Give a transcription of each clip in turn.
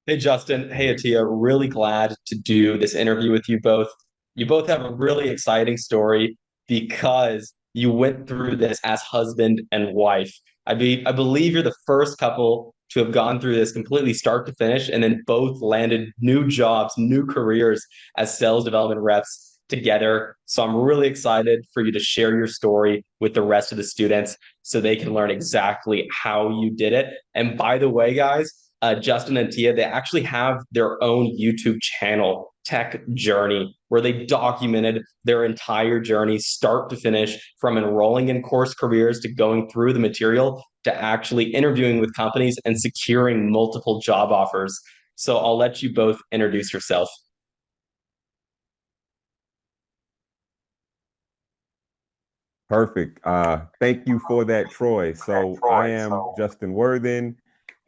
Hey, Justin. Hey, Atia. Really glad to do this interview with you both. You both have a really exciting story because you went through this as husband and wife. I believe you're the first couple to have gone through this completely start to finish and then both landed new jobs, new careers as sales development reps together. So I'm really excited for you to share your story with the rest of the students so they can learn exactly how you did it. And by the way, guys, Justin and Tia, they actually have their own YouTube channel, Tech Journey, where they documented their entire journey, start to finish, from enrolling in course careers to going through the material to actually interviewing with companies and securing multiple job offers. So I'll let you both introduce yourself. Perfect. Thank you for that, Troy. So I am Justin Worthen,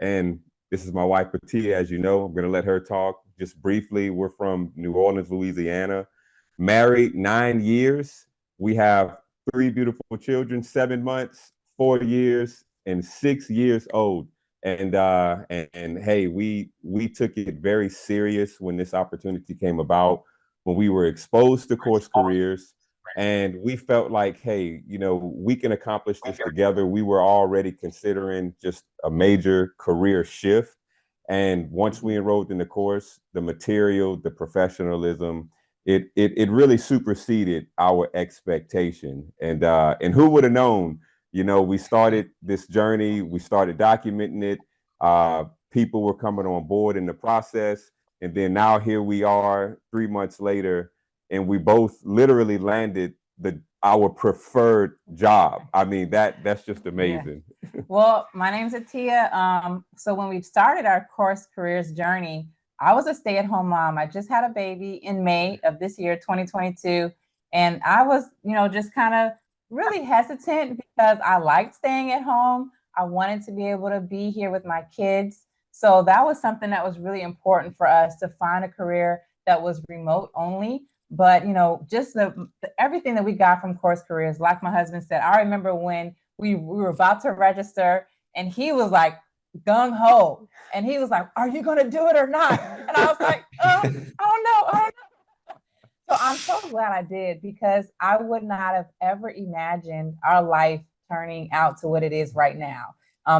and this is my wife, Atia. As you know, I'm going to let her talk just briefly. We're from New Orleans, Louisiana, married 9 years. We have three beautiful children, 7 months, 4 years, and 6 years old. And hey, we took it very serious when this opportunity came about, when we were exposed to Course Careers and we felt like, hey, we can accomplish this together. We were already considering just a major career shift. And once we enrolled in the course, the material, the professionalism, it really superseded our expectation. And who would have known? We started this journey, we started documenting it. People were coming on board in the process, and then now here we are, 3 months later, and we both literally landed our preferred job. I mean, that's just Yeah. amazing. Well, my name's Atia. So when we started our course careers journey, I was a stay-at-home mom. I just had a baby in May of this year, 2022. And I was, just kind of really hesitant because I liked staying at home. I wanted to be able to be here with my kids. So that was something that was really important for us, to find a career that was remote only. But, just everything that we got from Course Careers, like my husband said, I remember when we were about to register and he was like gung ho. And he was like, "Are you going to do it or not?" And I was like, I don't know. I don't know. So I'm so glad I did, because I would not have ever imagined our life turning out to what it is right now.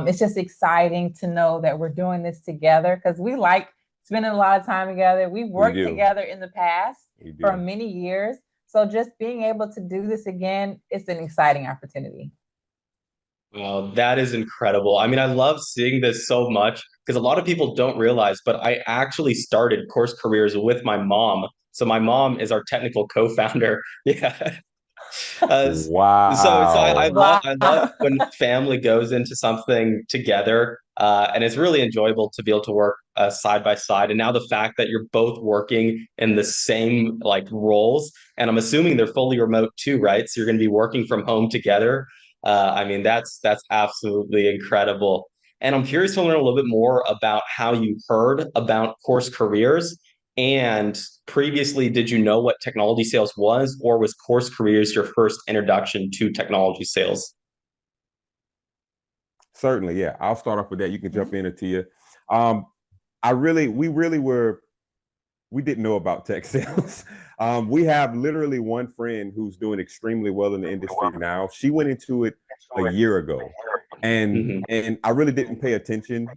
It's just exciting to know that we're doing this together, because we like spending a lot of time together. We We worked do. together in the past We for do. many years. So just being able to do this again, it's an exciting opportunity. Wow, that is incredible. I mean, I love seeing this so much because a lot of people don't realize, but I actually started Course Careers with my mom. So my mom is our technical co-founder. Yeah. I Wow. love Wow. when family goes into something together, and it's really enjoyable to be able to work side by side. And now the fact that you're both working in the same like roles, and I'm assuming they're fully remote too, right? So you're going to be working from home together. I mean, that's absolutely incredible. And I'm curious to learn a little bit more about how you heard about Course Careers. And previously, did you know what technology sales was, or was Course Careers your first introduction to technology sales? Certainly, yeah. I'll start off with that. You can jump Mhm. in, Atia. Um, we didn't know about tech sales. We have literally one friend who's doing extremely well in the industry now. She went into it a year ago, and Mhm. and I really didn't pay attention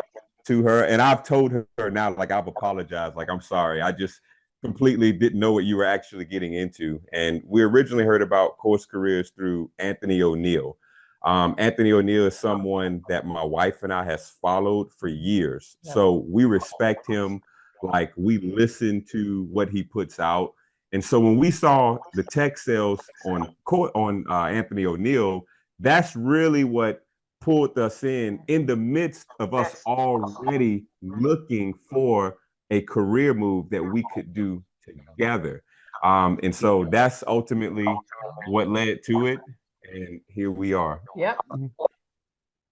to her. And I've told her now, like, I've apologized, like, I'm sorry. I just completely didn't know what you were actually getting into. And we originally heard about Course Careers through Anthony O'Neill. Anthony O'Neill is someone that my wife and I has followed for years. Yep. So we respect him, like, we listen to what he puts out. And so when we saw the tech sales on Anthony O'Neill, that's really what pulled us in the midst of us already looking for a career move that we could do together. And so that's ultimately what led to it. And here we are. Yep.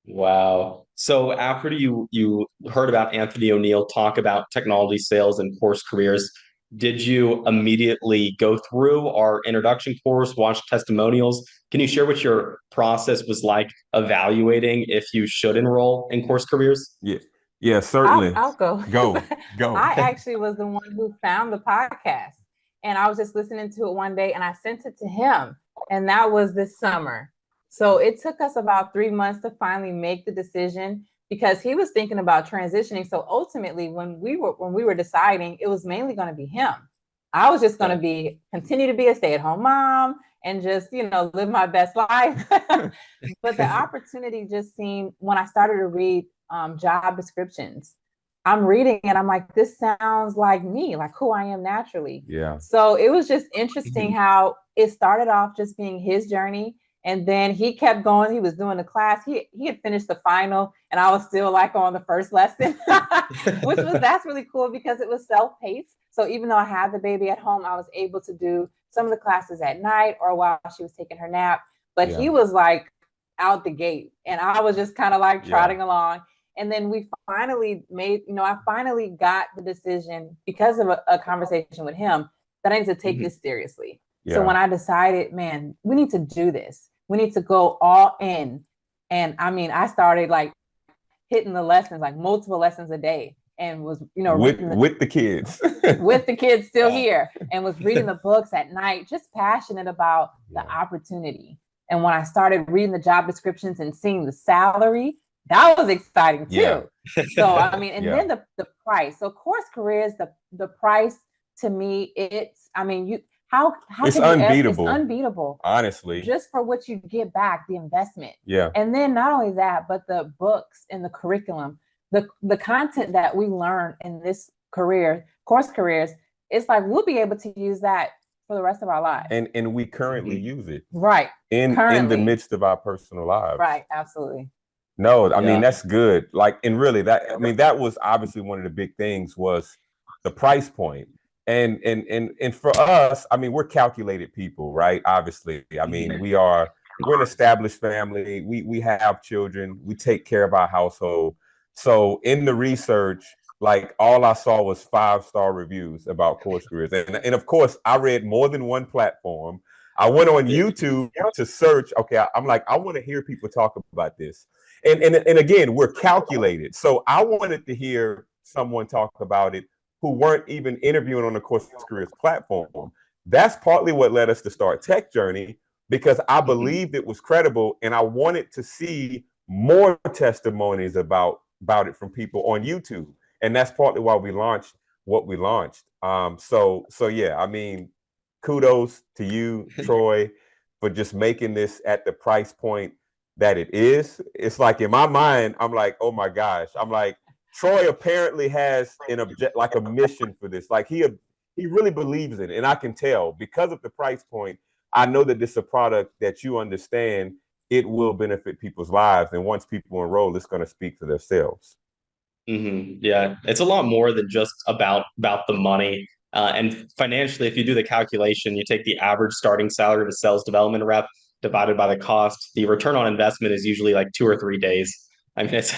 Wow. So after you heard about Anthony O'Neill talk about technology sales and Course Careers, did you immediately go through our introduction course, watch testimonials? Can you share what your process was like evaluating if you should enroll in Course Careers? Yeah. Yeah, certainly. I'll go. Go, go. I actually was the one who found the podcast, and I was just listening to it one day, and I sent it to him, and that was this summer. So it took us about 3 months to finally make the decision because he was thinking about transitioning. So ultimately, when we were deciding, it was mainly going to be him. I was just going to continue to be a stay-at-home mom and just, live my best life. But the opportunity just seemed, when I started to read job descriptions, I'm reading and I'm like, this sounds like me, like who I am naturally. Yeah. So it was just interesting how it started off just being his journey. And then he kept going. He was doing the class. He had finished the final, and I was still like on the first lesson, that's really cool because it was self-paced. So even though I had the baby at home, I was able to do some of the classes at night or while she was taking her nap. But he was like out the gate, and I was just kind of like trotting along. And then we finally I finally got the decision because of a conversation with him that I need to take this seriously. Yeah. So when I decided, man, we need to do this. We need to go all in. And I mean, I started like hitting the lessons, like multiple lessons a day, and was, with the kids, with the kids still here, and was reading the books at night, just passionate about the opportunity. And when I started reading the job descriptions and seeing the salary, that was exciting too. Yeah. So, I mean, and then the price. So CourseCareers, the price to me, how it's unbeatable. It's unbeatable. Honestly. Just for what you get back, the investment. Yeah. And then not only that, but the books and the curriculum, the content that we learn in this career, CourseCareers, it's like we'll be able to use that for the rest of our lives. And we currently use it. Right. In the midst of our personal lives. Right, absolutely. No, I mean, that's good. Like, and really that was obviously one of the big things was the price point. And for us, I mean, we're calculated people, right? Obviously. I mean, we're an established family. We have children. We take care of our household. So in the research, like all I saw was 5-star reviews about CourseCareers. And of course, I read more than one platform. I went on YouTube to search. Okay, I'm like, I want to hear people talk about this. And again, we're calculated. So I wanted to hear someone talk about it who weren't even interviewing on the CourseCareers platform. That's partly what led us to start Tech Journey, because I believed it was credible and I wanted to see more testimonies about it from people on YouTube. And that's partly why we launched what we launched. So yeah, I mean, kudos to you, Troy, for just making this at the price point that it is. It's like in my mind, I'm like, oh my gosh. I'm like, Troy apparently has a mission for this. Like he really believes in it. And I can tell because of the price point, I know that this is a product that you understand it will benefit people's lives. And once people enroll, it's going to speak for themselves. Yeah, it's a lot more than just about the money. And financially, if you do the calculation, you take the average starting salary of a sales development rep divided by the cost, the return on investment is usually like 2 or 3 days. I mean, it's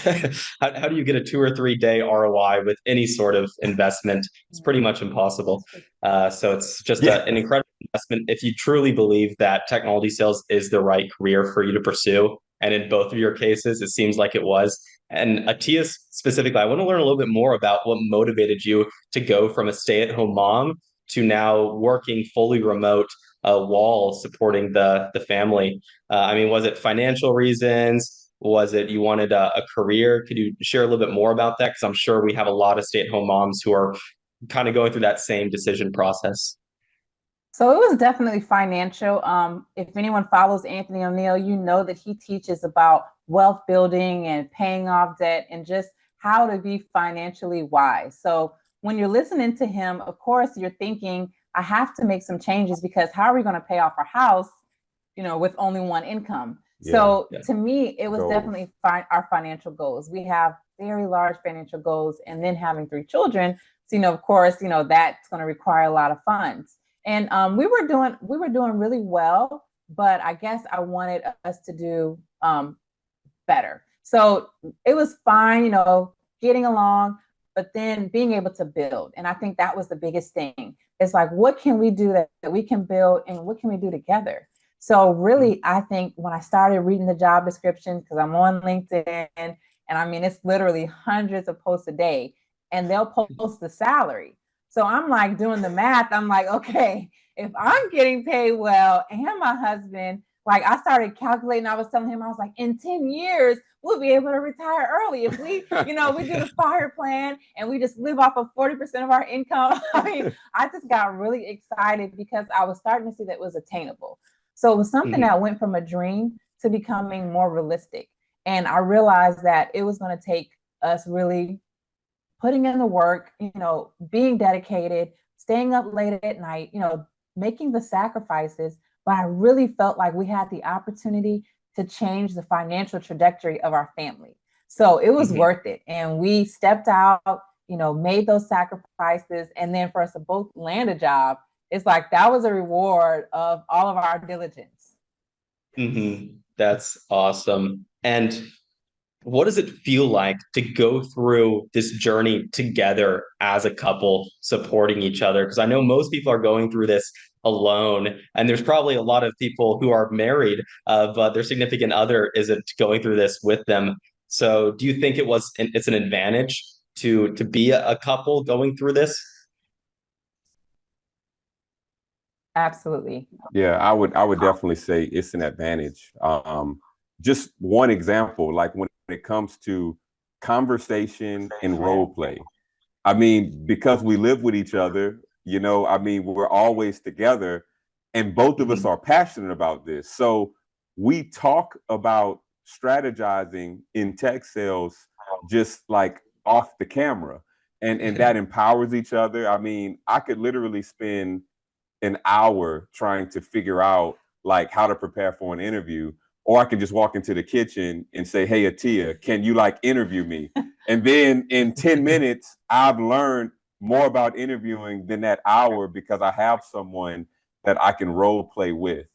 how do you get a 2 or 3 day ROI with any sort of investment? It's pretty much impossible. So it's just an incredible investment if you truly believe that technology sales is the right career for you to pursue. And in both of your cases, it seems like it was. And Atia specifically, I want to learn a little bit more about what motivated you to go from a stay-at-home mom to now working fully remote while supporting the family. I mean, was it financial reasons? Was it you wanted a career? Could you share a little bit more about that? Because I'm sure we have a lot of stay-at-home moms who are kind of going through that same decision process. So it was definitely financial. If anyone follows Anthony O'Neill, you know that he teaches about wealth building and paying off debt and just how to be financially wise. So when you're listening to him, of course, you're thinking, I have to make some changes because how are we going to pay off our house, with only one income? So to me, it was definitely our financial goals. We have very large financial goals, and then having 3 children. So, of course, that's going to require a lot of funds. And we were doing really well, but I guess I wanted us to do better. So it was fine, getting along, but then being able to build. And I think that was the biggest thing. It's like, what can we do that we can build, and what can we do together? So really, I think when I started reading the job description, because I'm on LinkedIn And I mean, it's literally hundreds of posts a day, and they'll post the salary. So I'm like doing the math. I'm like, okay, if I'm getting paid well and my husband, like I started calculating, I was telling him, I was like, in 10 years, we'll be able to retire early. If we, we do the fire plan and we just live off of 40% of our income. I mean, I just got really excited because I was starting to see that it was attainable. So it was something that went from a dream to becoming more realistic. And I realized that it was going to take us really putting in the work, being dedicated, staying up late at night, making the sacrifices. But I really felt like we had the opportunity to change the financial trajectory of our family. So it was worth it. And we stepped out, made those sacrifices. And then for us to both land a job, it's like that was a reward of all of our diligence. That's awesome. And what does it feel like to go through this journey together as a couple, supporting each other? Because I know most people are going through this alone, and there's probably a lot of people who are married, but their significant other isn't going through this with them. So, do you think it's an advantage to be a couple going through this? Absolutely. Yeah, I would definitely say it's an advantage. Just one example, like when it comes to conversation and role play. I mean, because we live with each other, I mean, we're always together, and both of us are passionate about this. So we talk about strategizing in tech sales just like off the camera, and that empowers each other. I mean, I could literally spend an hour trying to figure out like how to prepare for an interview, or I can just walk into the kitchen and say, "Hey, Atia, can you like interview me?" And then in 10 minutes, I've learned more about interviewing than that hour because I have someone that I can role play with.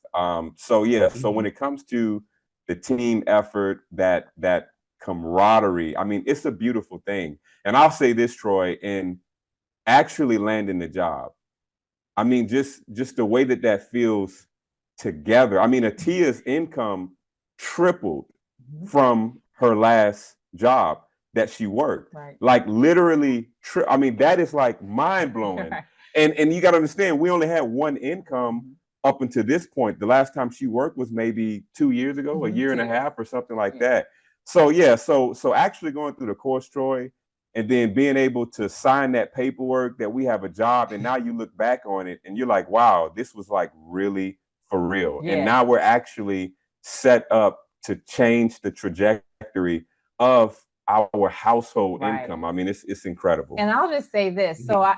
So yeah, so when it comes to the team effort, that camaraderie, I mean, it's a beautiful thing. And I'll say this, Troy, in actually landing the job, I mean, just the way that feels together. I mean, Atia's income tripled from her last job that she worked. Right. Like literally, I mean, that is like mind blowing. And you got to understand, we only had one income up until this point. The last time she worked was maybe 2 years ago, a year and a half or something like that. So yeah, so actually going through the course, Troy, and then being able to sign that paperwork that we have a job, and now you look back on it and you're like, wow, this was like really for real. And now we're actually set up to change the trajectory of our household income. I mean, it's incredible. And I'll just say this. So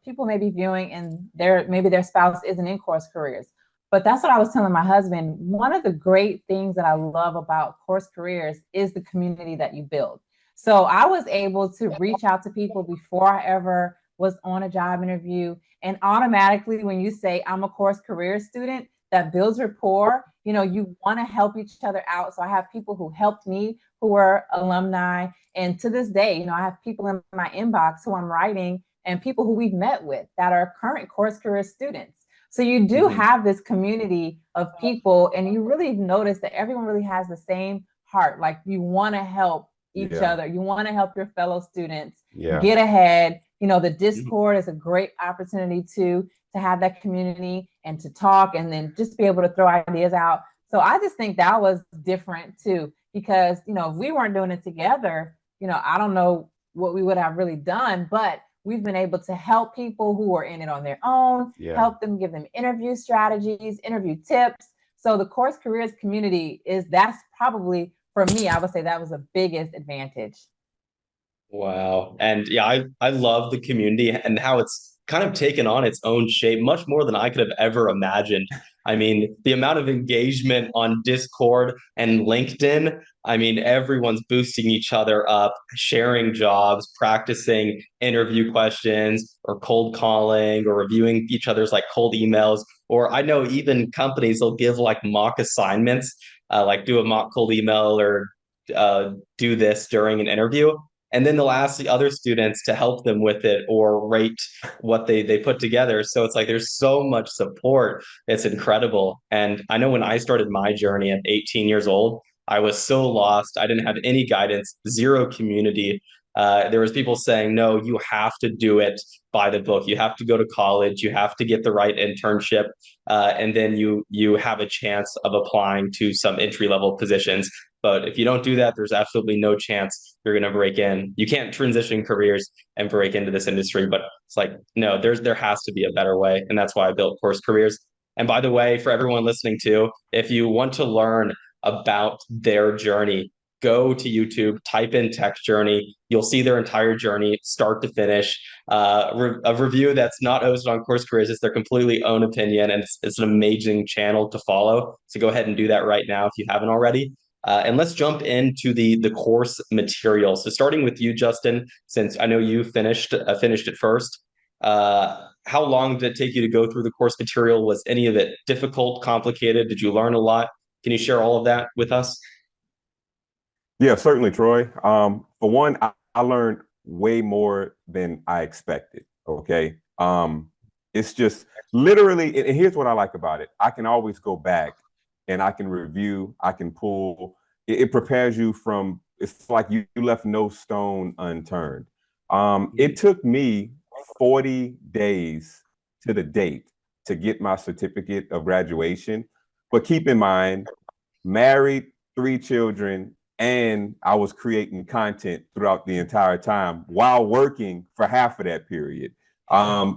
people may be viewing and maybe their spouse isn't in CourseCareers. But that's what I was telling my husband. One of the great things that I love about CourseCareers is the community that you build. So I was able to reach out to people before I ever was on a job interview. And automatically, when you say I'm a CourseCareers student, that builds rapport. You want to help each other out. So I have people who helped me who were alumni. And to this day, I have people in my inbox who I'm writing and people who we've met with that are current CourseCareers students. So you do have this community of people, and you really notice that everyone really has the same heart. Like you want to help each other. You want to help your fellow students get ahead. The Discord is a great opportunity to have that community and to talk and then just be able to throw ideas out. So I just think that was different too, because, if we weren't doing it together, I don't know what we would have really done, but we've been able to help people who are in it on their own, help them, give them interview strategies, interview tips. So the CourseCareers community that's probably, for me, I would say that was the biggest advantage. Wow. And yeah, I love the community and how it's kind of taken on its own shape, much more than I could have ever imagined. I mean, the amount of engagement on Discord and LinkedIn, I mean, everyone's boosting each other up, sharing jobs, practicing interview questions or cold calling or reviewing each other's like cold emails. Or I know even companies will give like mock assignments, like do a mock cold email or do this during an interview. And then they'll ask the other students to help them with it or rate what they put together. So it's like there's so much support. It's incredible. And I know when I started my journey at 18 years old, I was so lost. I didn't have any guidance, zero community. There was people saying, no, you have to do it by the book. You have to go to college. You have to get the right internship, and then you have a chance of applying to some entry level positions. But if you don't do that, there's absolutely no chance you're going to break in. You can't transition careers and break into this industry. But it's like, no, there has to be a better way, and that's why I built CourseCareers. And by the way, for everyone listening too, if you want to learn about their journey, go to YouTube, type in tech journey. You'll see their entire journey, start to finish. A review that's not hosted on CourseCareers. It's their completely own opinion, and it's an amazing channel to follow. So go ahead and do that right now if you haven't already. And let's jump into the course material. So starting with you, Justin, since I know you finished it first. How long did it take you to go through the course material? Was any of it difficult, complicated? Did you learn a lot? Can you share all of that with us? Yeah, certainly, Troy. For one, I learned way more than I expected. Okay. It's just literally, and here's what I like about it. I can always go back and I can review, I can pull. It prepares you from, it's like you left no stone unturned. It took me 40 days to the date to get my certificate of graduation. But keep in mind, married, 3 children, and I was creating content throughout the entire time while working for half of that period.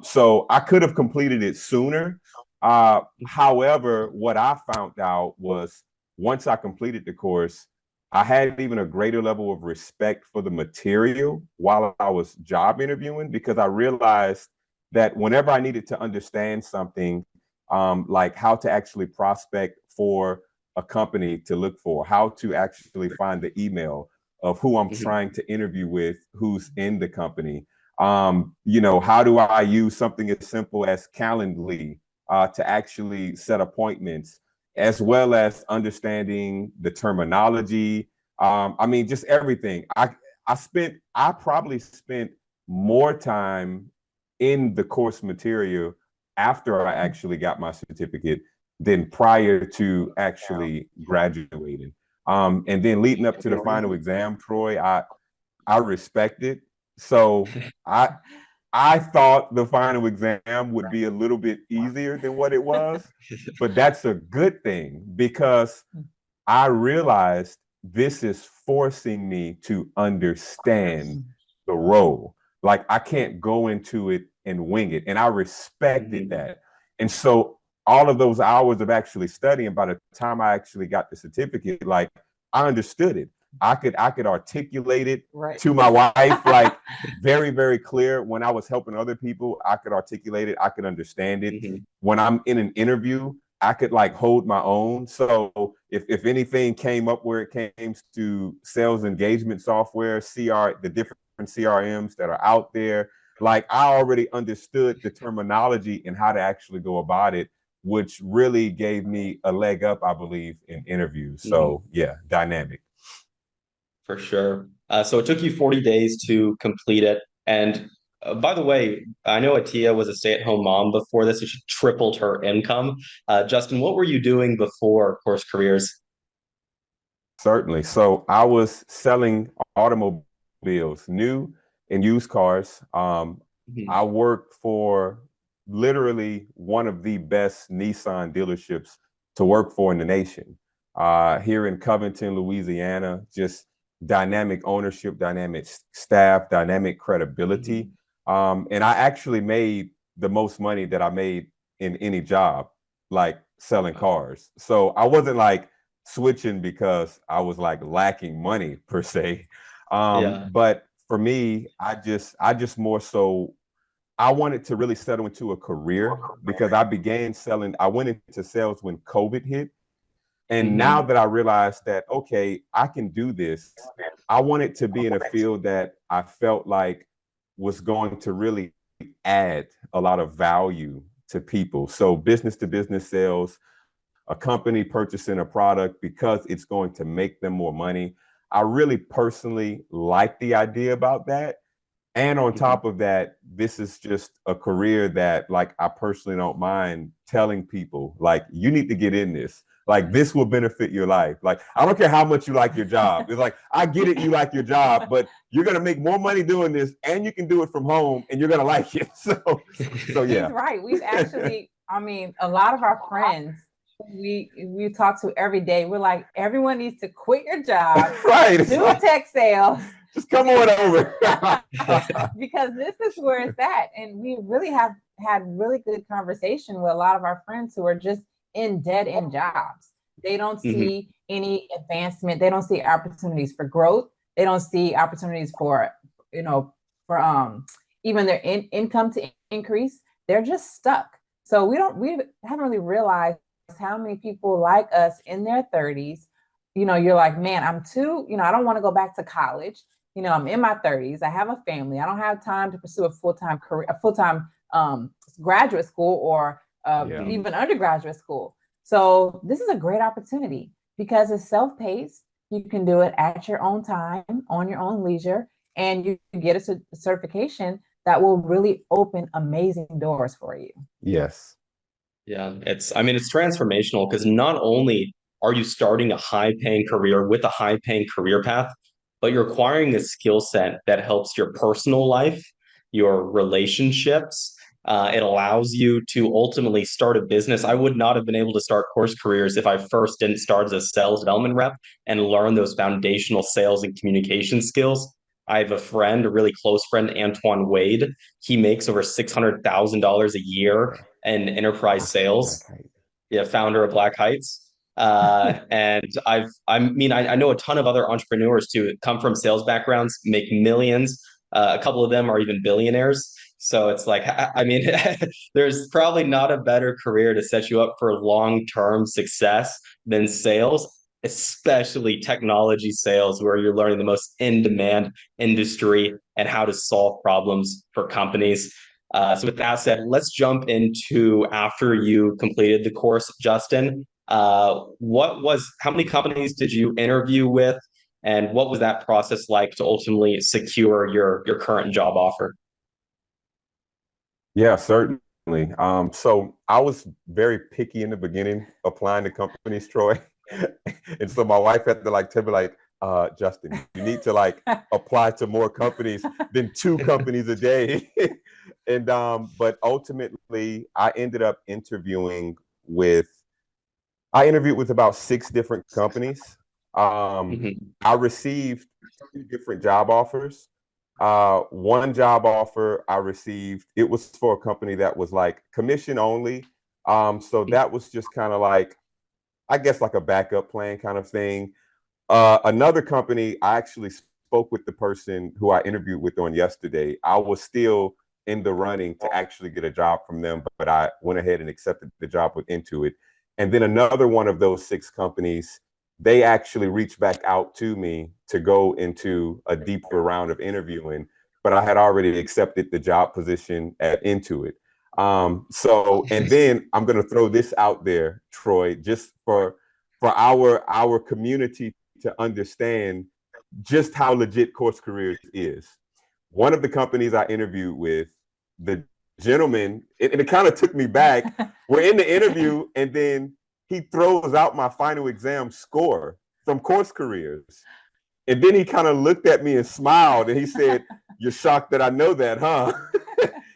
So I could have completed it sooner. However, what I found out was once I completed the course, I had even a greater level of respect for the material while I was job interviewing, because I realized that whenever I needed to understand something, like how to actually prospect for a company to look for, how to actually find the email of who I'm trying to interview with, who's in the company. How do I use something as simple as Calendly to actually set appointments, as well as understanding the terminology. Just everything. I probably spent more time in the course material after I actually got my certificate than prior to actually graduating. And then leading up to the final exam, Troy, I respect it. So I thought the final exam would be a little bit easier than what it was, but that's a good thing because I realized this is forcing me to understand the role. Like I can't go into it and wing it. And I respected that. And so all of those hours of actually studying, by the time I actually got the certificate, like I understood it. I could articulate it to my wife, like very, very clear. When I was helping other people, I could articulate it. I could understand it. When I'm in an interview, I could like hold my own. So if anything came up where it came to sales engagement software, the different CRMs that are out there, like I already understood the terminology and how to actually go about it, which really gave me a leg up, I believe, in interviews. So yeah, dynamic. For sure. So it took you 40 days to complete it. And by the way, I know Atia was a stay-at-home mom before this, and she tripled her income. Justin, what were you doing before CourseCareers? Certainly. So I was selling automobiles, new and used cars. I worked for literally one of the best Nissan dealerships to work for in the nation. Here in Covington, Louisiana, just dynamic ownership, dynamic staff, dynamic credibility. And I actually made the most money that I made in any job, like selling cars. So I wasn't like switching because I was like lacking money per se. But for me, I just more so, I wanted to really settle into a career because I went into sales when COVID hit. And now that I realized that, okay, I can do this, I wanted to be in a field that I felt like was going to really add a lot of value to people. So business to business sales, a company purchasing a product because it's going to make them more money. I really personally like the idea about that. And on top of that, this is just a career that like I personally don't mind telling people, like, you need to get in this. Like, this will benefit your life. Like, I don't care how much you like your job. It's like, I get it, you like your job, but you're gonna make more money doing this, and you can do it from home, and you're gonna like it. So yeah. He's right. We've actually, I mean, a lot of our friends we talk to every day, we're like, everyone needs to quit your job, Right. do a tech sales. Just come on over. Because this is where it's at. And we really have had really good conversation with a lot of our friends who are just in dead-end jobs. They don't see any advancement. They don't see opportunities for growth. They don't see opportunities for, even their income to increase. They're just stuck. So we haven't really realized how many people like us in their 30s. You're like, man, I don't want to go back to college. I'm in my 30s. I have a family. I don't have time to pursue a full-time career, a full-time graduate school, or even undergraduate school. So this is a great opportunity because it's self-paced. You can do it at your own time, on your own leisure, and you get a certification that will really open amazing doors for you. Yes. Yeah, it's transformational because not only are you starting a high-paying career with a high-paying career path, but you're acquiring a skill set that helps your personal life, your relationships. It allows you to ultimately start a business. I would not have been able to start CourseCareers if I first didn't start as a sales development rep and learn those foundational sales and communication skills. I have a friend, a really close friend, Antoine Wade. He makes over $600,000 a year in enterprise sales. Yeah, founder of Black Heights. And I know a ton of other entrepreneurs too, come from sales backgrounds, make millions. A couple of them are even billionaires. So it's like, there's probably not a better career to set you up for long-term success than sales, especially technology sales, where you're learning the most in-demand industry and how to solve problems for companies. So with that said, let's jump into after you completed the course, Justin. How many companies did you interview with, and what was that process like to ultimately secure your current job offer? Yeah, certainly. So I was very picky in the beginning applying to companies, Troy. And so my wife had to tell me Justin, you need to apply to more companies than 2 companies a day. And but ultimately I ended up interviewed with about 6 different companies. I received 2 different job offers. One job offer I received, it was for a company that was commission only. So that was just kind of I guess a backup plan kind of thing. Another company, I actually spoke with the person who I interviewed with on yesterday. I was still in the running to actually get a job from them, but I went ahead and accepted the job with Intuit. And then another one of those 6 companies, they actually reached back out to me to go into a deeper round of interviewing, but I had already accepted the job position at Intuit. And then I'm going to throw this out there, Troy, just for our community to understand just how legit CourseCareers is. One of the companies I interviewed with, the gentleman, it kind of took me back. We're in the interview, and then he throws out my final exam score from CourseCareers. And then he kind of looked at me and smiled, and he said, "You're shocked that I know that, huh?"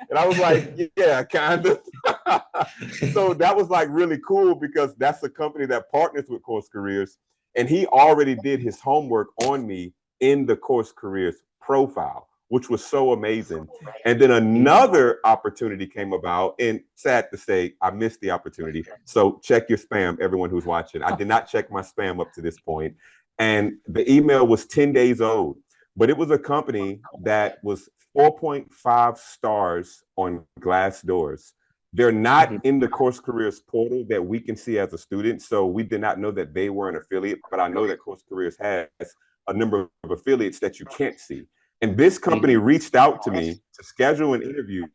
And I was like, "Yeah, kind of." So that was really cool because that's a company that partners with CourseCareers, and he already did his homework on me in the CourseCareers profile, which was so amazing. And then another opportunity came about, and sad to say, I missed the opportunity. So check your spam, everyone who's watching. I did not check my spam up to this point. And the email was 10 days old, but it was a company that was 4.5 stars on Glassdoors. They're not in the CourseCareers portal that we can see as a student. So we did not know that they were an affiliate, but I know that CourseCareers has a number of affiliates that you can't see. And this company reached out to me to schedule an interview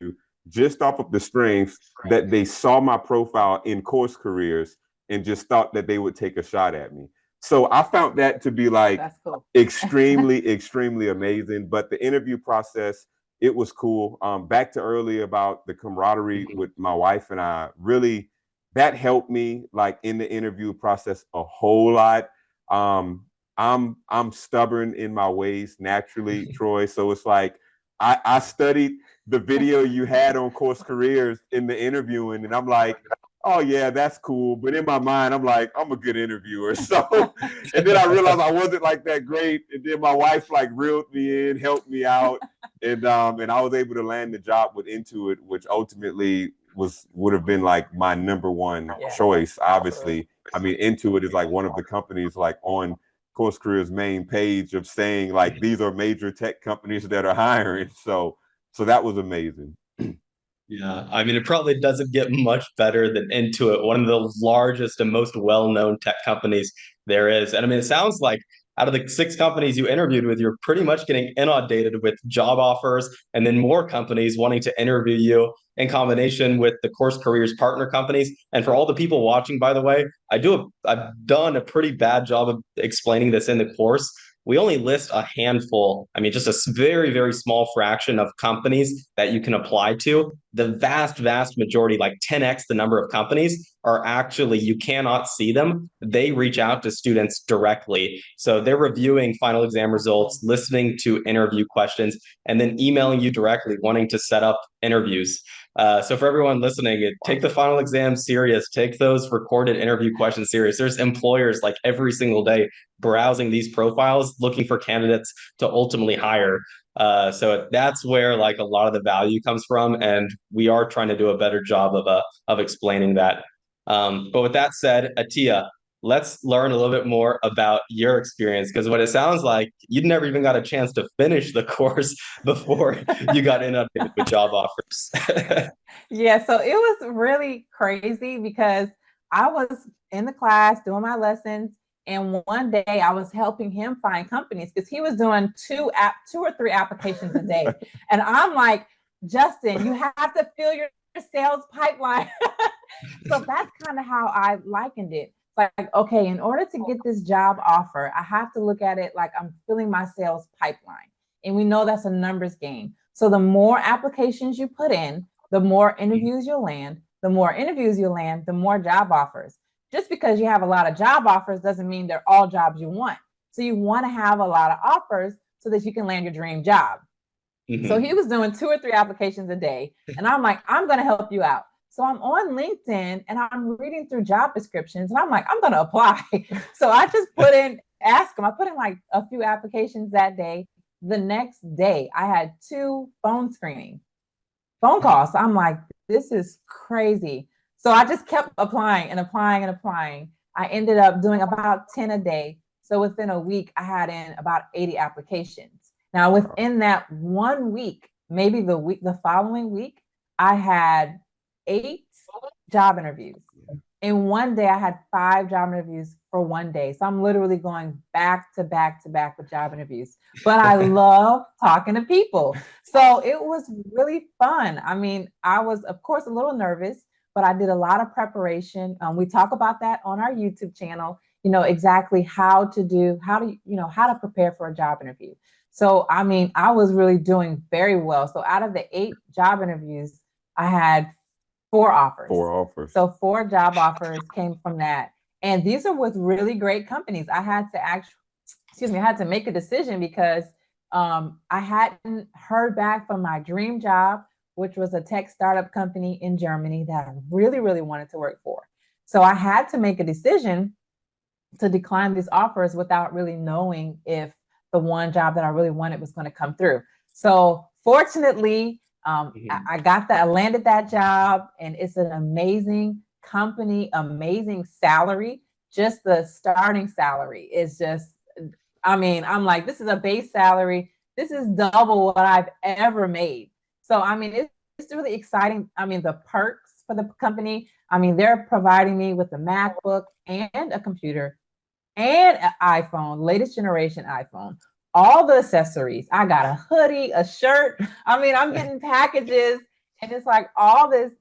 just off of the strength that they saw my profile in CourseCareers and just thought that they would take a shot at me. So I found that to be cool. extremely, extremely amazing. But the interview process, it was cool. Back to earlier about the camaraderie with my wife and I, really, that helped me like in the interview process a whole lot. I'm stubborn in my ways naturally, Troy. So it's like I studied the video you had on CourseCareers in the interviewing, and I'm like, oh yeah, that's cool. But in my mind, I'm like, I'm a good interviewer. So, and then I realized I wasn't like that great. And then my wife like reeled me in, helped me out, and I was able to land the job with Intuit, which ultimately would have been like my number one choice. Obviously, I mean, Intuit is like one of the companies like on CourseCareers main page of saying like these are major tech companies that are hiring. So that was amazing. Yeah, I mean, it probably doesn't get much better than Intuit, one of the largest and most well-known tech companies there is. And I mean, it sounds like out of the 6 companies you interviewed with, you're pretty much getting inundated with job offers, and then more companies wanting to interview you in combination with the CourseCareers partner companies. And for all the people watching, by the way, I've done a pretty bad job of explaining this in the course. We only list a handful, I mean, just a very, very small fraction of companies that you can apply to. The vast, vast majority, like 10x the number of companies, are actually, you cannot see them. They reach out to students directly. So they're reviewing final exam results, listening to interview questions, and then emailing you directly, wanting to set up interviews. So for everyone listening, take the final exam serious. Take those recorded interview questions serious. There's employers like every single day browsing these profiles, looking for candidates to ultimately hire. So that's where like a lot of the value comes from, and we are trying to do a better job of explaining that. But with that said, Atia, let's learn a little bit more about your experience, because what it sounds like, you never even got a chance to finish the course before you got inundated with job offers. Yeah, so it was really crazy because I was in the class doing my lessons, and one day I was helping him find companies because he was doing 2 or 3 applications a day. And I'm like, Justin, you have to fill your sales pipeline. So that's kind of how I likened it. Like, okay, in order to get this job offer, I have to look at it like I'm filling my sales pipeline. And we know that's a numbers game. So the more applications you put in, the more interviews you'll land. The more interviews you land, the more job offers. Just because you have a lot of job offers doesn't mean they're all jobs you want. So you want to have a lot of offers so that you can land your dream job. Mm-hmm. So he was doing 2 or 3 applications a day. And I'm like, I'm going to help you out. So I'm on LinkedIn and I'm reading through job descriptions and I'm like, I'm going to apply. So I just ask him, I put in like a few applications that day. The next day I had 2 phone calls. So I'm like, this is crazy. So I just kept applying and applying and applying. I ended up doing about 10 a day. So within a week, I had in about 80 applications. Now, within that 1 week, maybe the following week, I had 8 job interviews. In one day, I had 5 job interviews for one day. So I'm literally going back to back to back with job interviews. But I love talking to people. So it was really fun. I mean, I was, of course, a little nervous, but I did a lot of preparation. We talk about that on our YouTube channel, exactly how to prepare for a job interview. So, I mean, I was really doing very well. So out of the 8 job interviews, I had 4 offers. 4 offers. So 4 job offers came from that. And these are with really great companies. I had to make a decision because I hadn't heard back from my dream job, which was a tech startup company in Germany that I really, really wanted to work for. So I had to make a decision to decline these offers without really knowing if the one job that I really wanted was going to come through. So fortunately, I landed that job, and it's an amazing company, amazing salary. Just the starting salary is just, I mean, I'm like, this is a base salary. This is double what I've ever made. So, I mean, it's really exciting. I mean, the perks for the company, I mean, they're providing me with a MacBook and a computer and an iPhone, latest generation iPhone, all the accessories. I got a hoodie, a shirt. I mean, I'm getting packages, and it's like all these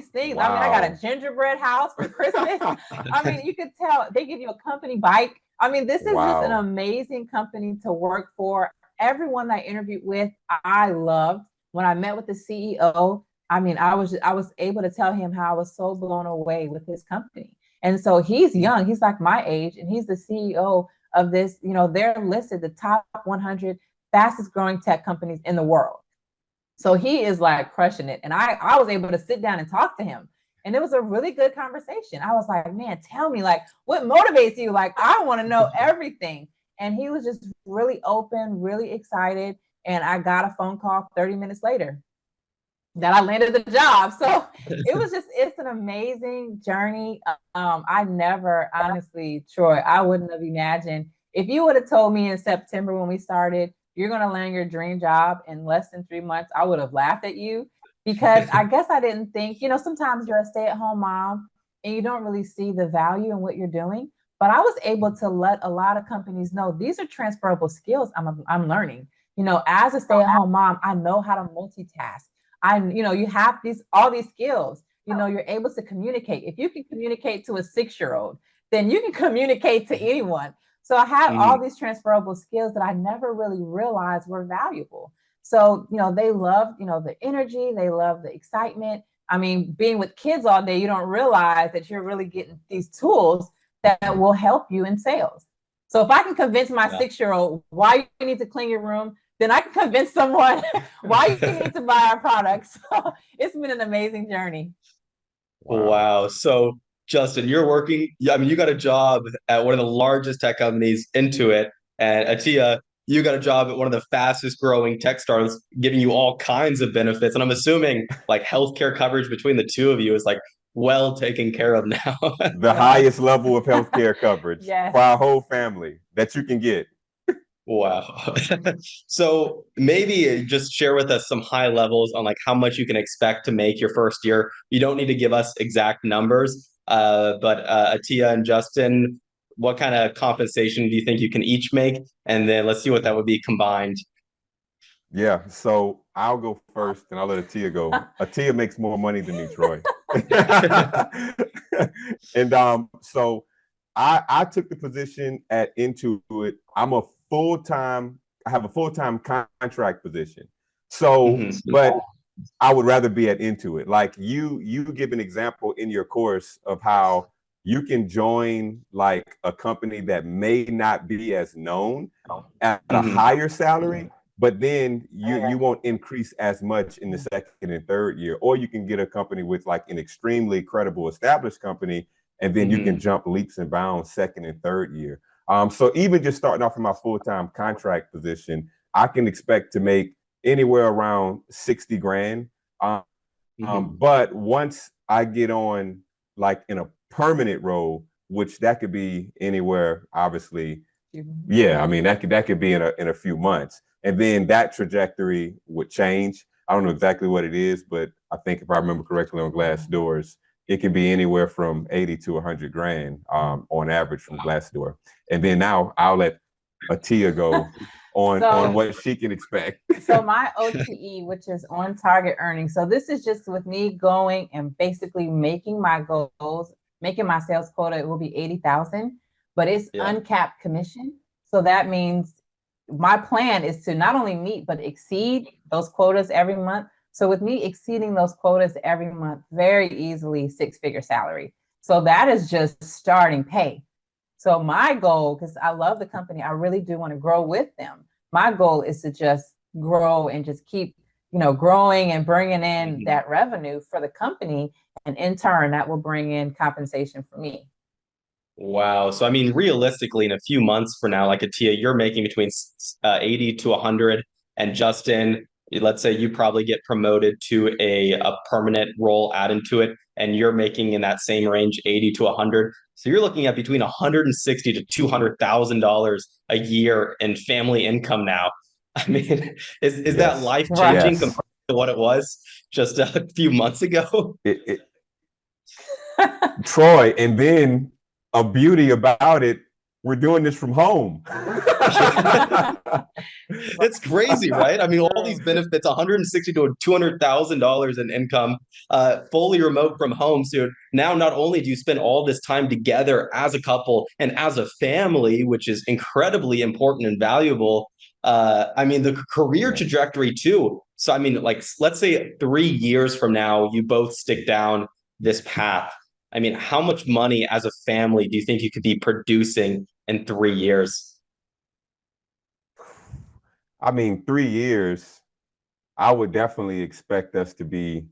things. Wow. I mean, I got a gingerbread house for Christmas. I mean, you could tell they give you a company bike. I mean, this is just an amazing company to work for. Everyone that I interviewed with, I loved. When I met with the CEO, I mean, I was able to tell him how I was so blown away with his company. And so he's young, he's like my age, and he's the CEO of this, you know, they're listed the top 100 fastest growing tech companies in the world. So he is like crushing it. And I was able to sit down and talk to him. And it was a really good conversation. I was like, man, tell me, like, what motivates you? Like, I want to know everything. And he was just really open, really excited. And I got a phone call 30 minutes later that I landed the job. So it's an amazing journey. I never, honestly, Troy, I wouldn't have imagined if you would have told me in September when we started, you're going to land your dream job in less than 3 months, I would have laughed at you, because I guess I didn't think, you know, sometimes you're a stay-at-home mom and you don't really see the value in what you're doing. But I was able to let a lot of companies know these are transferable skills I'm learning. You know, as a stay-at-home mom, I know how to multitask. You know, you have all these skills. You know, you're able to communicate. If you can communicate to a 6-year-old, then you can communicate to anyone. So I have all these transferable skills that I never really realized were valuable. So, you know, they love, you know, the energy, they love the excitement. I mean, being with kids all day, you don't realize that you're really getting these tools that will help you in sales. So if I can convince my 6-year-old why you need to clean your room, then I can convince someone why you need to buy our products. So it's been an amazing journey. Wow. So Justin, you're working, I mean, you got a job at one of the largest tech companies, Intuit, and Atia, you got a job at one of the fastest growing tech startups, giving you all kinds of benefits. And I'm assuming like healthcare coverage between the two of you is like well taken care of now. The highest level of healthcare coverage Yes. for our whole family that you can get. Wow. So maybe just share with us some high levels on like how much you can expect to make your first year. You don't need to give us exact numbers, but Atia and Justin, what kind of compensation do you think you can each make? And then let's see what that would be combined. Yeah, so I'll go first and I'll let Atia go. Atia makes more money than me, Troy. And so I took the position at Intuit. I have a full-time contract position. So, but I would rather be at Intuit. Like you give an example in your course of how you can join like a company that may not be as known at a higher salary, but then you won't increase as much in the second and third year. Or you can get a company with like an extremely credible established company, and then you can jump leaps and bounds second and third year. So even just starting off in my full-time contract position, I can expect to make anywhere around 60 grand. But once I get on like in a permanent role, which that could be anywhere, obviously, yeah, I mean that could be in a few months, and then that trajectory would change. I don't know exactly what it is, but I think if I remember correctly on Glassdoor's, it can be anywhere from 80 to 100 grand on average from Glassdoor. And then now I'll let Atia go on what she can expect. So my OTE, which is on target earnings. So this is just with me going and basically making my goals, making my sales quota, it will be 80,000, but it's uncapped commission. So that means my plan is to not only meet, but exceed those quotas every month. So with me exceeding those quotas every month, very easily 6-figure salary. So that is just starting pay. So my goal, because I love the company, I really do want to grow with them. My goal is to just grow and just keep, you know, growing and bringing in that revenue for the company. And in turn, that will bring in compensation for me. Wow. So, I mean, realistically, in a few months from now, like Atia, you're making between 80 to 100. And Justin, let's say you probably get promoted to a permanent role at Intuit, and you're making in that same range, 80 to 100. So you're looking at between 160 to $200,000 a year in family income now. I mean, is that life changing compared to what it was just a few months ago? Troy, and then a beauty about it, we're doing this from home. It's crazy, right? I mean, all these benefits, 160 to $200,000 in income, fully remote from home. So now not only do you spend all this time together as a couple and as a family, which is incredibly important and valuable, I mean, the career trajectory too. So, I mean, like, let's say 3 years from now, you both stick down this path. I mean, how much money as a family do you think you could be producing in 3 years? I mean, 3 years, I would definitely expect us to be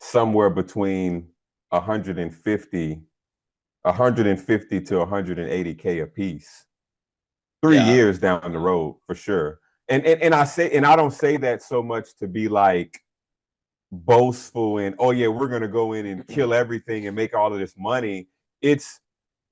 somewhere between 150, 150 to 180K a piece. Three Yeah. years down the road for sure. And I don't say that so much to be like boastful and, oh yeah, we're gonna go in and kill everything and make all of this money. It's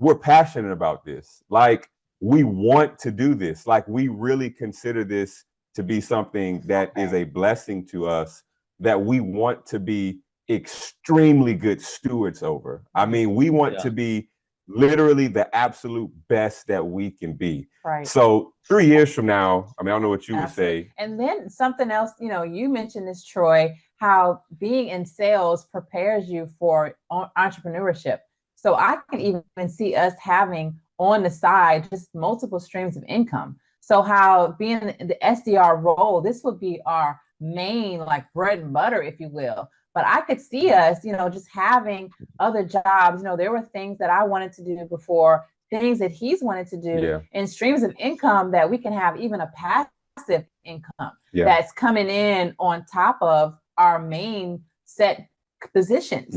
We're passionate about this. Like, we want to do this. Like, we really consider this to be something that is a blessing to us, that we want to be extremely good stewards over. I mean, we want to be literally the absolute best that we can be. Right. So 3 years from now, I mean, I don't know what you would Absolutely. say. And then something else, you mentioned this, Troy, how being in sales prepares you for entrepreneurship. So I can even see us having on the side just multiple streams of income. So how being in the SDR role, this would be our main like bread and butter, if you will. But I could see us, just having other jobs. There were things that I wanted to do before, things that he's wanted to do, and streams of income that we can have, even a passive income that's coming in on top of our main set positions.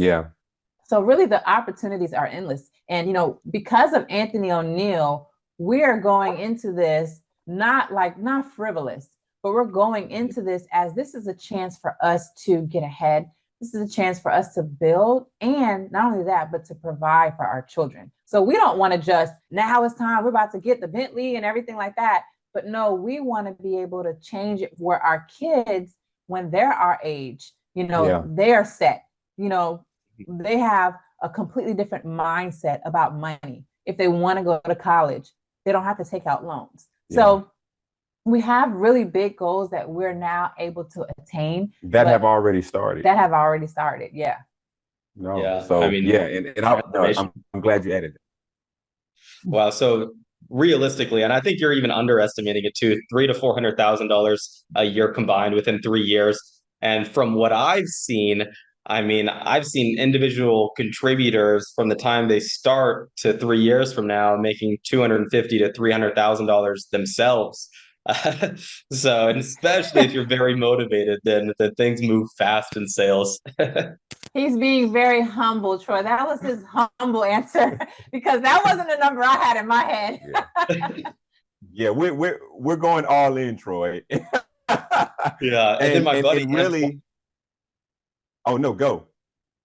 So really the opportunities are endless. And, because of Anthony O'Neill, we're going into this not frivolous, but we're going into this as this is a chance for us to get ahead. This is a chance for us to build, and not only that, but to provide for our children. So we don't want to just, now it's time, we're about to get the Bentley and everything like that. But no, we want to be able to change it where our kids, when they're our age, they are set, they have a completely different mindset about money. If they want to go to college, they don't have to take out loans. So we have really big goals that we're now able to attain. That have already started. Yeah. No. Yeah. So I mean, I'm glad you added it. Wow. So realistically, and I think you're even underestimating it too, $300,000 to $400,000 a year combined within 3 years. And from what I've seen, I mean, I've seen individual contributors from the time they start to 3 years from now making $250,000 to $300,000 themselves. So, and especially if you're very motivated, then things move fast in sales. He's being very humble, Troy. That was his humble answer because that wasn't a number I had in my head. Yeah, we're going all in, Troy. Yeah, and then my buddy really. Oh no, go.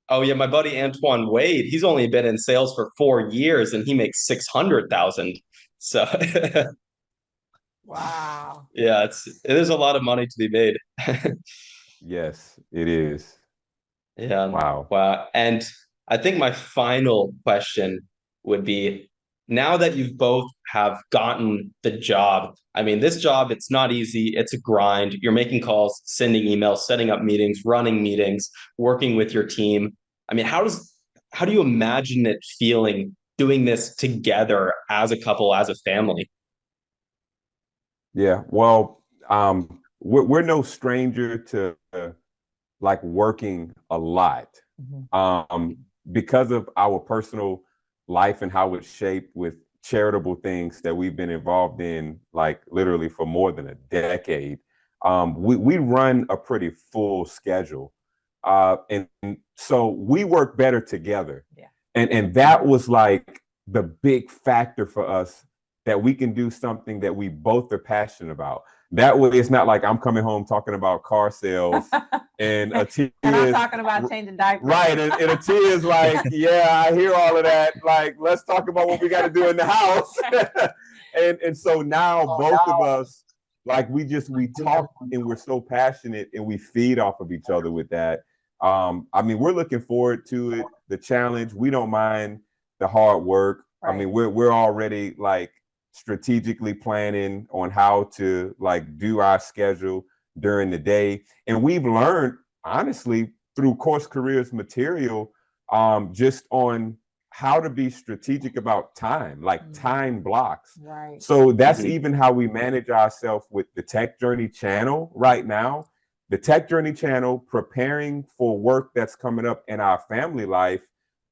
Oh yeah, my buddy Antoine Wade. He's only been in sales for 4 years, and he makes 600,000. So. Wow. Yeah, there's a lot of money to be made. Yes, it is. Yeah. Wow. And I think my final question would be, now that you've both have gotten the job, I mean, this job, it's not easy. It's a grind. You're making calls, sending emails, setting up meetings, running meetings, working with your team. I mean, how do you imagine it feeling doing this together as a couple, as a family? Yeah, well, we're no stranger to like working a lot, because of our personal life and how it's shaped with charitable things that we've been involved in, like literally for more than a decade. We run a pretty full schedule, and so we work better together. And that was like the big factor for us, that we can do something that we both are passionate about. That way, it's not like I'm coming home talking about car sales and Atia and I'm talking about changing diapers. Right, and Atia is like, yeah, I hear all of that. Like, let's talk about what we got to do in the house. and so now both of us, like, we talk and we're so passionate and we feed off of each other with that. I mean, we're looking forward to it, the challenge. We don't mind the hard work. Right. I mean, we're already like strategically planning on how to like do our schedule during the day. And we've learned, honestly, through CourseCareers material, just on how to be strategic about time, like time blocks. Right. So that's even how we manage ourselves with the Tech Journey channel right now. the Tech Journey channel, preparing for work that's coming up in our family life,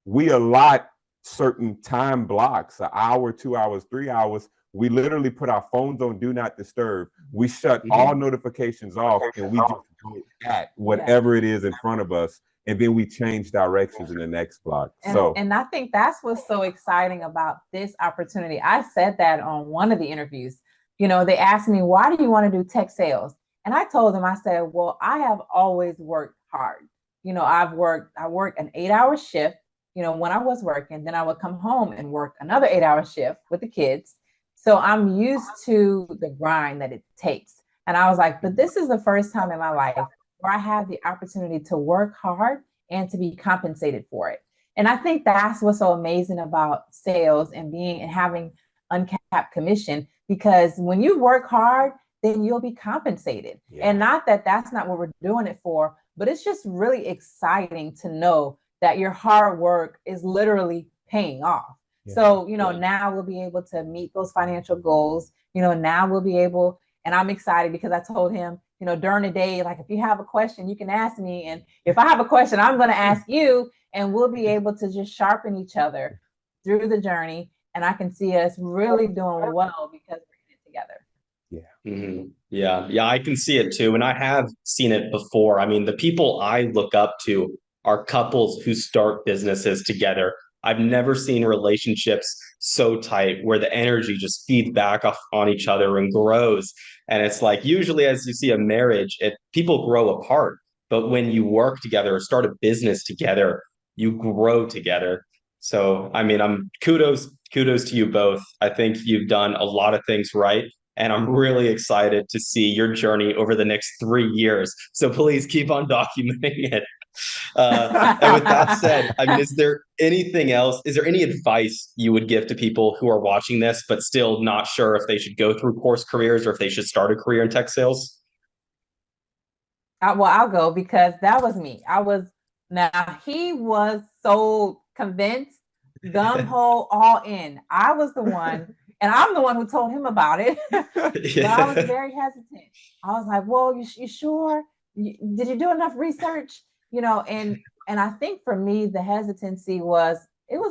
we allot certain time blocks, an hour, 2 hours, 3 hours. We literally put our phones on do not disturb. We shut all notifications off, and we just go at whatever it is in front of us. And then we change directions in the next block. And I think that's what's so exciting about this opportunity. I said that on one of the interviews. You know, they asked me, why do you want to do tech sales? And I told them, I said, well, I have always worked hard. You know, I worked an 8-hour shift, you know, when I was working, then I would come home and work another 8-hour shift with the kids. So I'm used to the grind that it takes. And I was like, but this is the first time in my life where I have the opportunity to work hard and to be compensated for it. And I think that's what's so amazing about sales and having uncapped commission, because when you work hard, then you'll be compensated. And not that that's not what we're doing it for, but it's just really exciting to know that your hard work is literally paying off. So, you know, now we'll be able to meet those financial goals. You know, now we'll be able, and I'm excited because I told him, you know, during the day, like, if you have a question, you can ask me. And if I have a question, I'm going to ask you, and we'll be able to just sharpen each other through the journey. And I can see us really doing well because we're in it together. Yeah, I can see it too. And I have seen it before. I mean, the people I look up to are couples who start businesses together. I've never seen relationships so tight where the energy just feeds back off on each other and grows. And it's like, usually as you see a marriage, people grow apart. But when you work together or start a business together, you grow together. So, I mean, kudos to you both. I think you've done a lot of things right. And I'm really excited to see your journey over the next 3 years. So please keep on documenting it. And with that said, I mean, is there anything else? Is there any advice you would give to people who are watching this, but still not sure if they should go through CourseCareers or if they should start a career in tech sales? Well, I'll go, because that was me. Now he was so convinced, gung-ho, all in. I was the one, and I'm the one who told him about it. But I was very hesitant. I was like, well, you sure? Did you do enough research? You know, and I think for me, the hesitancy was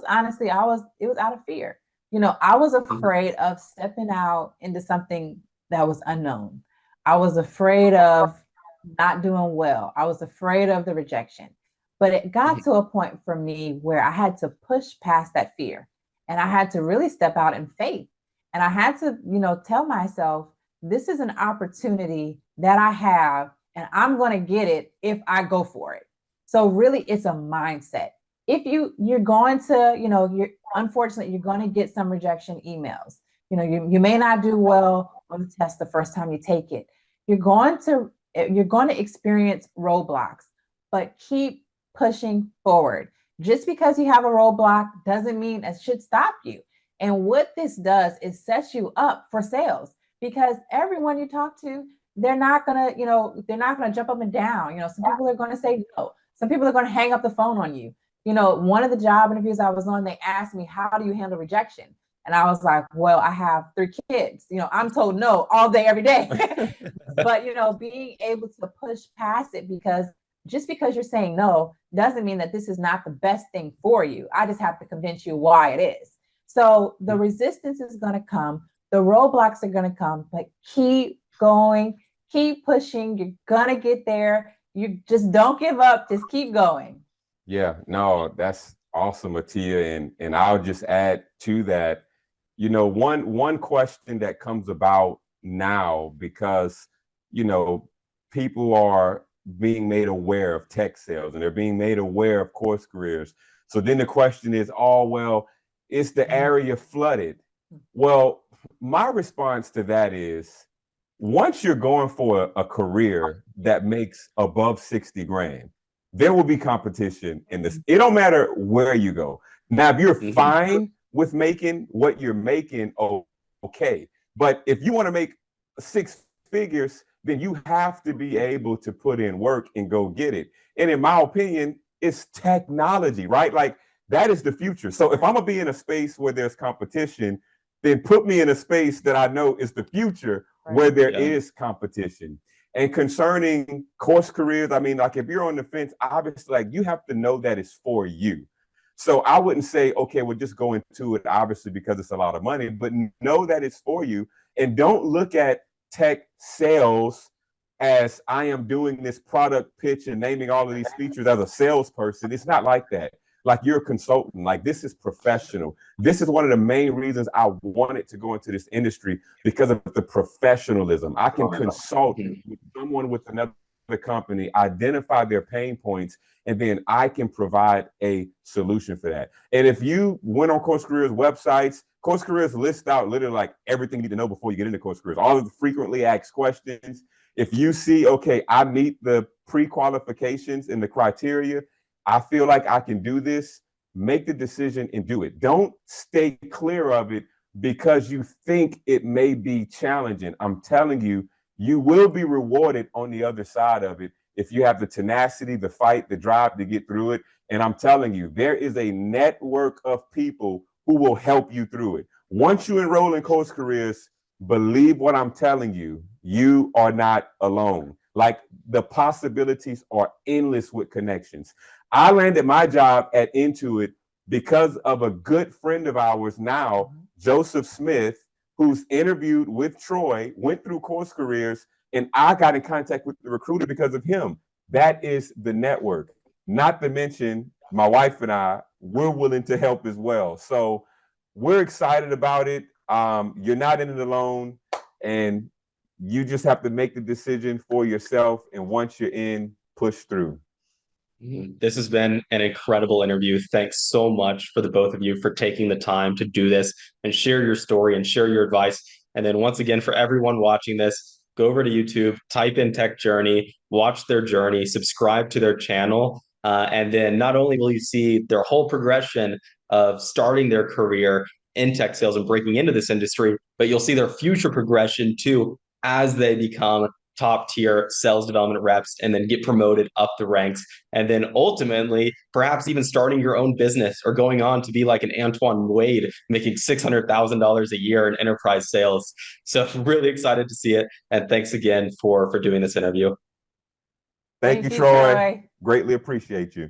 honestly, it was out of fear. You know, I was afraid of stepping out into something that was unknown. I was afraid of not doing well. I was afraid of the rejection. But it got to a point for me where I had to push past that fear, and I had to really step out in faith. And I had to, you know, tell myself, this is an opportunity that I have, and I'm going to get it if I go for it. So really, it's a mindset. If you're going to, you know, unfortunately, you're going to get some rejection emails. You know, you may not do well on the test the first time you take it. You're going to experience roadblocks, but keep pushing forward. Just because you have a roadblock doesn't mean it should stop you. And what this does is sets you up for sales, because everyone you talk to, they're not gonna jump up and down. You know, some people are going to say no. Some people are going to hang up the phone on you. You know, one of the job interviews I was on, they asked me, how do you handle rejection? And I was like, well, I have 3 kids. You know, I'm told no all day, every day. But, you know, being able to push past it, because just because you're saying no doesn't mean that this is not the best thing for you. I just have to convince you why it is. So the resistance is going to come. The roadblocks are going to come, but keep going, keep pushing. You're going to get there. You just don't give up. Just keep going. Yeah, no, that's awesome, Atia. And I'll just add to that, you know, one question that comes about now, because, you know, people are being made aware of tech sales and they're being made aware of CourseCareers. So then the question is, oh, well, is the area flooded? Well, my response to that is, once you're going for a career that makes above 60 grand, there will be competition in this. It don't matter where you go. Now, if you're fine with making what you're making, okay. But if you want to make 6 figures, then you have to be able to put in work and go get it. And in my opinion, it's technology, right? Like, that is the future. So if I'm gonna be in a space where there's competition, then put me in a space that I know is the future, where there is competition. And concerning Course Careers, I mean, like if you're on the fence, obviously, like you have to know that it's for you. So I wouldn't say, okay, well, just go into it, obviously, because it's a lot of money, but know that it's for you. And don't look at tech sales as I am doing this product pitch and naming all of these features as a salesperson. It's not like that. Like you're a consultant, like this is professional. This is one of the main reasons I wanted to go into this industry, because of the professionalism. I can consult with someone with another company, identify their pain points, and then I can provide a solution for that. And if you went on CourseCareers websites, CourseCareers lists out literally like everything you need to know before you get into CourseCareers, all of the frequently asked questions. If you see, okay, I meet the pre-qualifications and the criteria, I feel like I can do this, make the decision and do it. Don't stay clear of it because you think it may be challenging. I'm telling you, you will be rewarded on the other side of it if you have the tenacity, the fight, the drive to get through it. And I'm telling you, there is a network of people who will help you through it. Once you enroll in CourseCareers, believe what I'm telling you, you are not alone. Like the possibilities are endless with connections. I landed my job at Intuit because of a good friend of ours now, Joseph Smith, who's interviewed with Troy, went through CourseCareers, and I got in contact with the recruiter because of him. That is the network. Not to mention, my wife and I, we're willing to help as well. So we're excited about it. You're not in it alone, and you just have to make the decision for yourself. And once you're in, push through. This has been an incredible interview. Thanks so much for the both of you for taking the time to do this and share your story and share your advice. And then once again, for everyone watching this, go over to YouTube, type in Tech Journey, watch their journey, subscribe to their channel. And then not only will you see their whole progression of starting their career in tech sales and breaking into this industry, but you'll see their future progression too as they become top tier sales development reps and then get promoted up the ranks. And then ultimately, perhaps even starting your own business or going on to be like an Antoine Wade, making $600,000 a year in enterprise sales. So really excited to see it. And thanks again for doing this interview. Thank you, Troy. Greatly appreciate you.